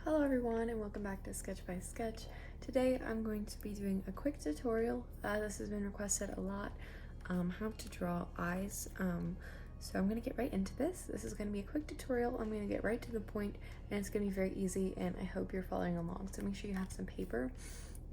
Hello everyone and welcome back to Sketch by Sketch. Today I'm going to be doing a quick tutorial. This has been requested a lot, how to draw eyes. So I'm going to get right into this. This is going to be a quick tutorial. I'm going to get right to the point and it's going to be very easy and I hope you're following along. So make sure you have some paper,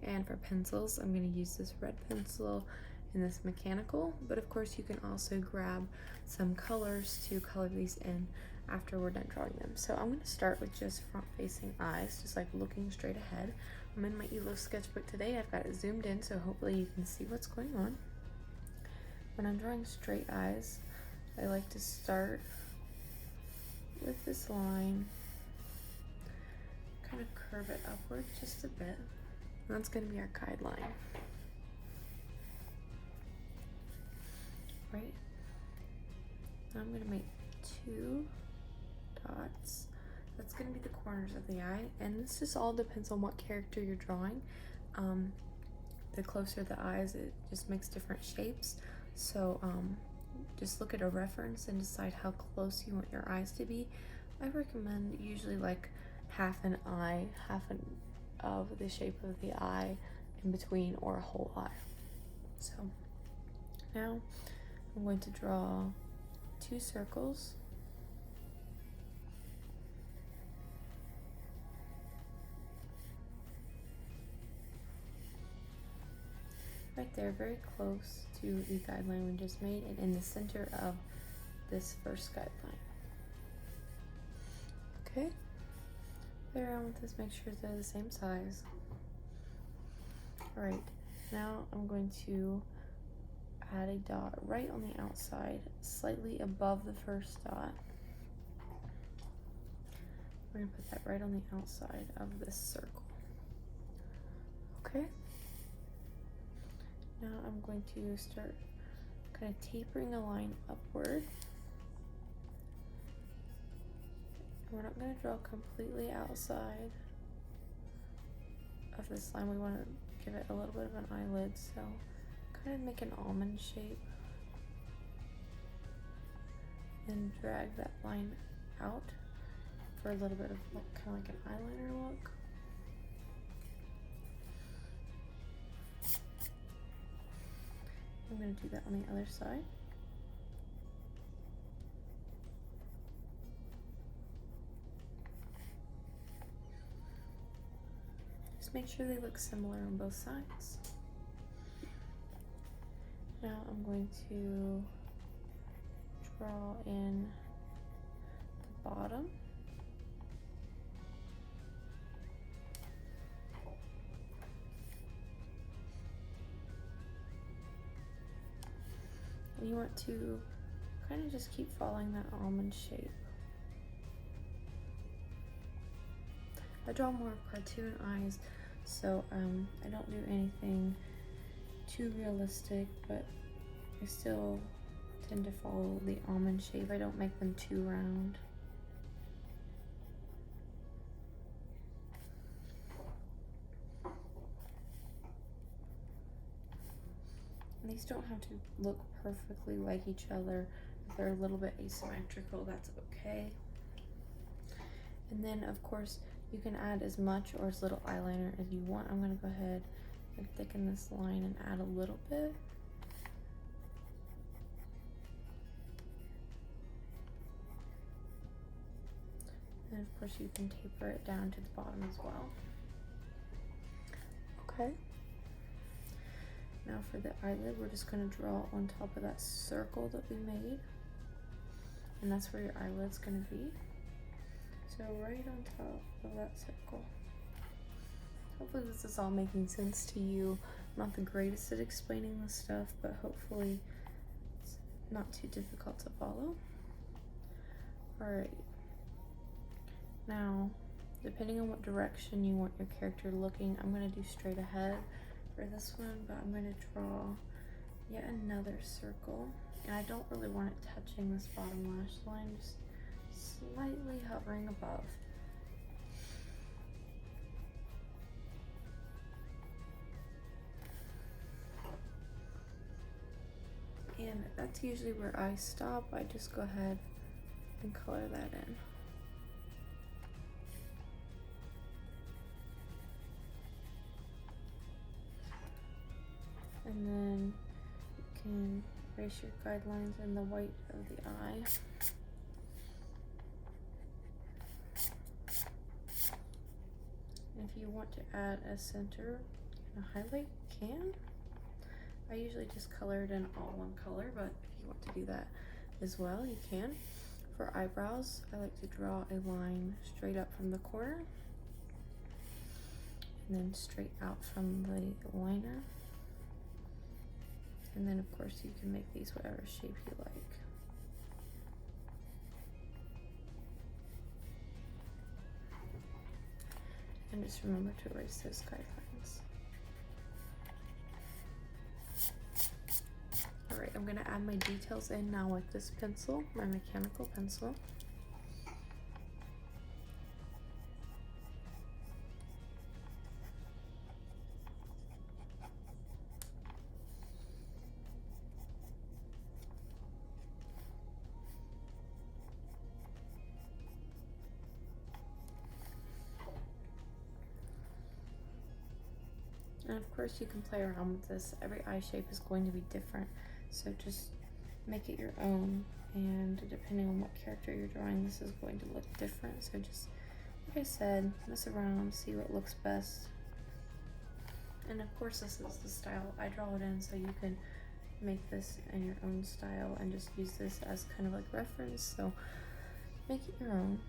and for pencils I'm going to use this red pencil and this mechanical, but of course you can also grab some colors to color these in after we're done drawing them. So I'm going to start with just front facing eyes, just like looking straight ahead. I'm in my ELO sketchbook today. I've got it zoomed in so hopefully you can see what's going on. When I'm drawing straight eyes, I like to start with this line, kind of curve it upward just a bit. And that's going to be our guideline. Right? Now I'm going to make two dots. That's going to be the corners of the eye, and this just all depends on what character you're drawing. The closer the eyes, it just makes different shapes. So just look at a reference and decide how close you want your eyes to be. I recommend usually like half an eye, of the shape of the eye in between, or a whole eye. So now I'm going to draw two circles. Right there, very close to the guideline we just made, and in the center of this first guideline. Okay, play around with this, make sure they're the same size. Alright, now I'm going to add a dot right on the outside, slightly above the first dot. We're going to put that right on the outside of this circle. Okay? Now I'm going to start kind of tapering a line upward. We're not going to draw completely outside of this line. We want to give it a little bit of an eyelid, so kind of make an almond shape and drag that line out for a little bit of kind of like an eyeliner look. I'm going to do that on the other side. Just make sure they look similar on both sides. Now I'm going to draw in the bottom. And you want to kind of just keep following that almond shape. I draw more of cartoon eyes, so I don't do anything too realistic, but I still tend to follow the almond shape. I don't make them too round. And these don't have to look perfectly like each other. If they're a little bit asymmetrical, that's okay. And then of course you can add as much or as little eyeliner as you want. I'm going to go ahead and thicken this line and add a little bit. And of course you can taper it down to the bottom as well. Okay. Now for the eyelid, we're just going to draw on top of that circle that we made. And that's where your eyelid's going to be. So right on top of that circle. Hopefully this is all making sense to you. I'm not the greatest at explaining this stuff, but hopefully it's not too difficult to follow. Alright. Now, depending on what direction you want your character looking, I'm going to do straight ahead for this one, but I'm going to draw yet another circle. And I don't really want it touching this bottom lash line, just slightly hovering above. And that's usually where I stop. I just go ahead and color that in. trace your guidelines in the white of the eye. If you want to add a center and a highlight, you can. I usually just color it in all one color, but if you want to do that as well, you can. For eyebrows, I like to draw a line straight up from the corner and then straight out from the liner. And then of course you can make these whatever shape you like. And just remember to erase those guidelines. Alright, I'm going to add my details in now with this pencil, my mechanical pencil. And of course you can play around with this. Every eye shape is going to be different, so just make it your own, and depending on what character you're drawing, this is going to look different. So just, like I said, mess around, see what looks best. And of course this is the style I draw it in, so you can make this in your own style and just use this as kind of like reference, so make it your own.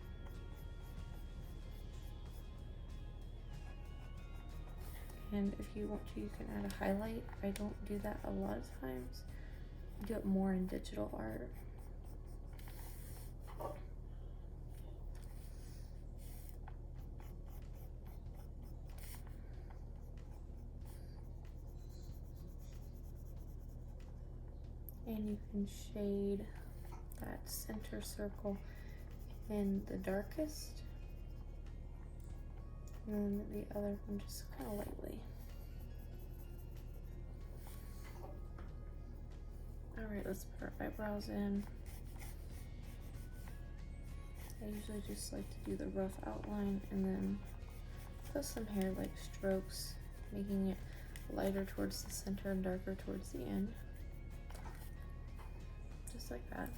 And if you want to, you can add a highlight. I don't do that a lot of times. I do it more in digital art. And you can shade that center circle in the darkest. And then the other one just kind of lightly. Alright, let's put our eyebrows in. I usually just like to do the rough outline and then put some hair like strokes, making it lighter towards the center and darker towards the end. Just like that.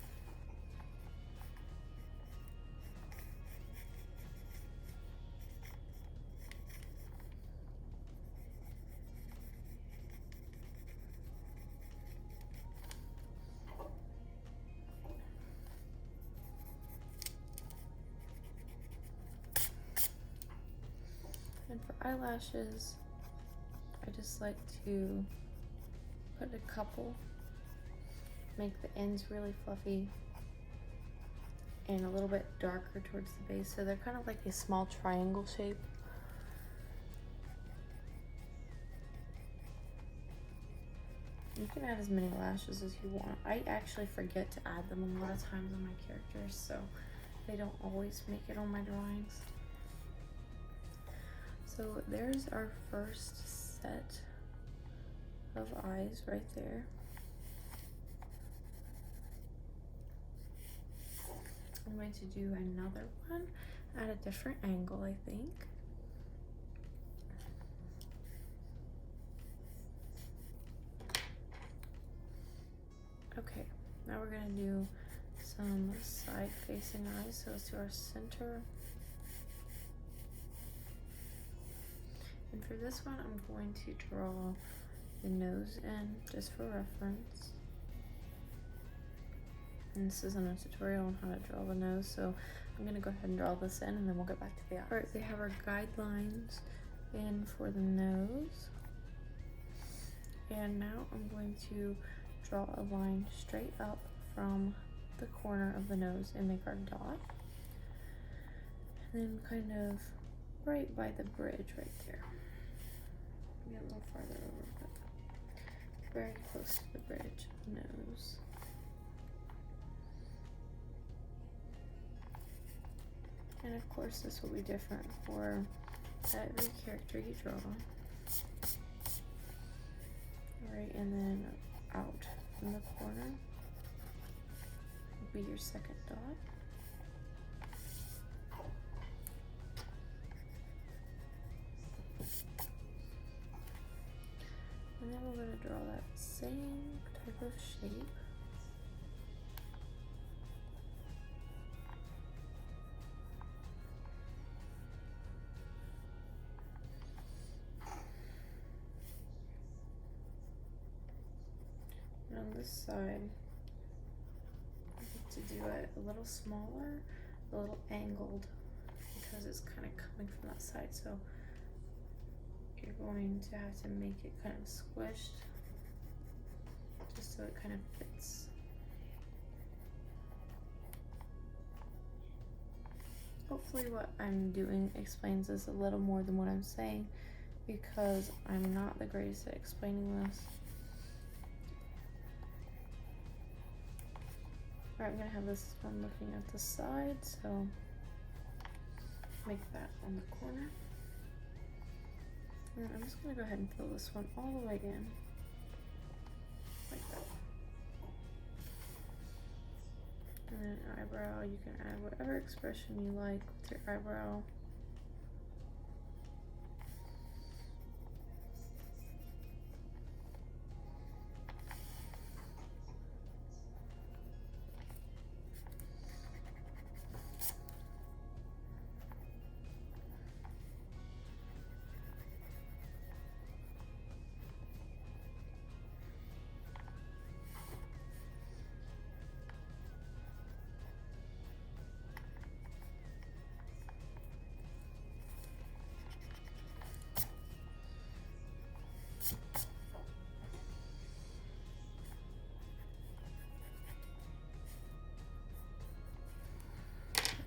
And for eyelashes, I just like to put a couple, make the ends really fluffy and a little bit darker towards the base, so they're kind of like a small triangle shape. You can add as many lashes as you want. I actually forget to add them a lot of times on my characters, so they don't always make it on my drawings. So there's our first set of eyes right there. I'm going to do another one at a different angle, I think. Okay, now we're gonna do some side facing eyes. So let's do our center. And for this one, I'm going to draw the nose in just for reference. And this isn't a tutorial on how to draw the nose, so I'm gonna go ahead and draw this in and then we'll get back to the eye. Alright, we have our guidelines in for the nose. And now I'm going to draw a line straight up from the corner of the nose and make our dot. And then kind of right by the bridge right there. Get a little farther over, but very close to the bridge of the nose. And of course this will be different for every character you draw. Alright, and then out from the corner will be your second dot. And then we're going to draw that same type of shape on this side, I like to do it a little smaller, a little angled, because it's kind of coming from that side. So you're going to have to make it kind of squished, just so it kind of fits. Hopefully what I'm doing explains this a little more than what I'm saying, because I'm not the greatest at explaining this. Alright, I'm gonna have this one looking at the side, so make that on the corner. And I'm just gonna go ahead and fill this one all the way in, like that. And then an eyebrow, you can add whatever expression you like with your eyebrow.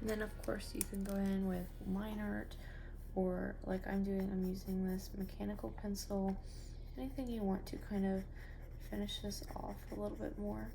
And then of course you can go in with line art, or like I'm doing, I'm using this mechanical pencil, anything you want to kind of finish this off a little bit more.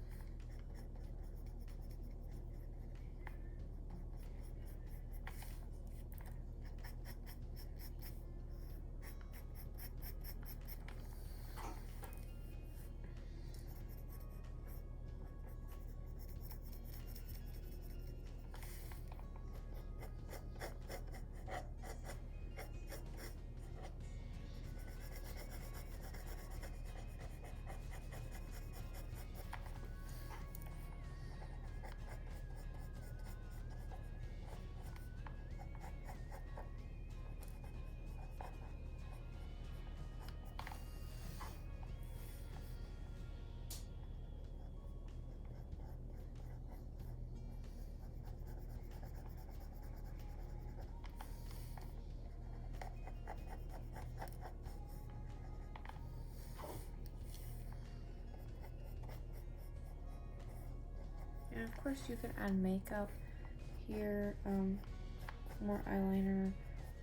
And of course you can add makeup here, more eyeliner,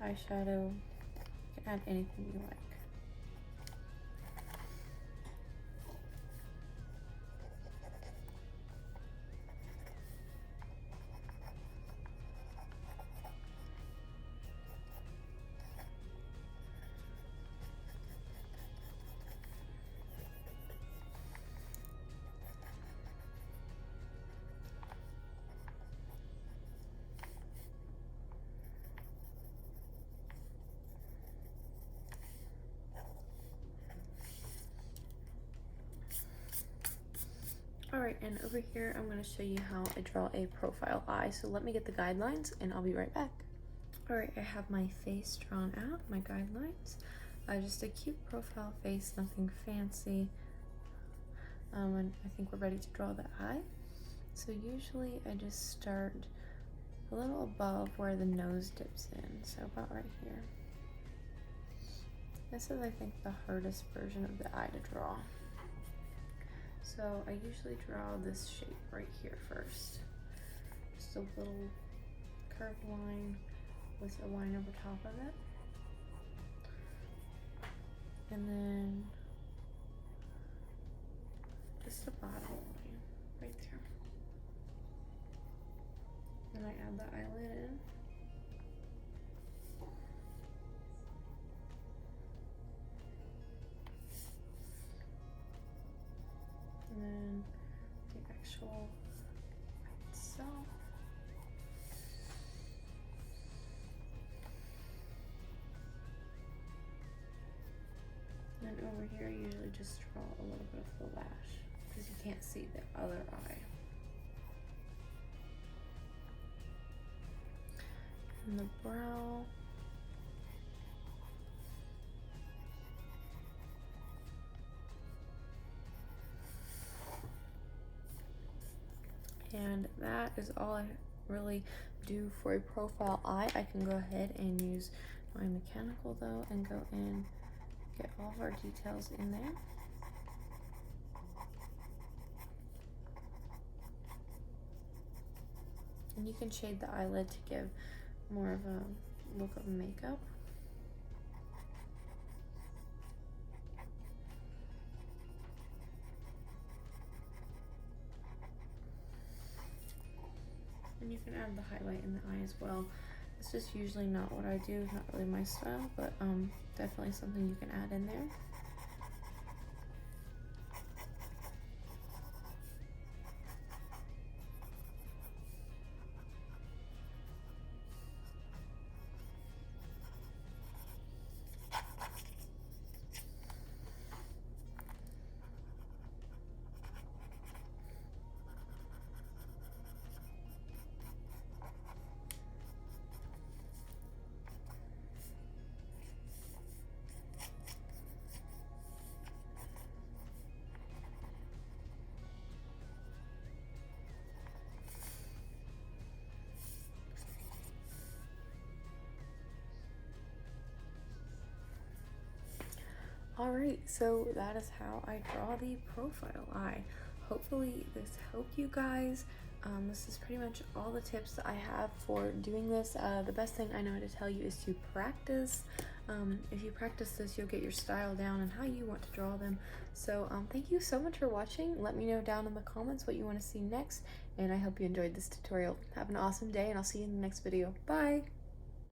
eyeshadow, you can add anything you like. Alright, and over here I'm going to show you how I draw a profile eye. So let me get the guidelines and I'll be right back. Alright, I have my face drawn out, my guidelines. Just a cute profile face, nothing fancy. And I think we're ready to draw the eye. So usually I just start a little above where the nose dips in, so about right here. This is, I think, the hardest version of the eye to draw. So I usually draw this shape right here first. Just a little curved line with a line over top of it. And then just a bottom line right there. Then I add the eyelid in. And then the actual eye itself. And then over here, I usually just draw a little bit of the lash because you can't see the other eye. And the brow. And that is all I really do for a profile eye. I can go ahead and use my mechanical though and go in, get all of our details in there. And you can shade the eyelid to give more of a look of makeup. And you can add the highlight in the eye as well. It's just usually not what I do, not really my style, but definitely something you can add in there. Alright, so that is how I draw the profile eye. Hopefully this helped you guys. This is pretty much all the tips that I have for doing this. The best thing I know to tell you is to practice. If you practice this, you'll get your style down and how you want to draw them. So thank you so much for watching. Let me know down in the comments what you want to see next, and I hope you enjoyed this tutorial. Have an awesome day, and I'll see you in the next video. Bye!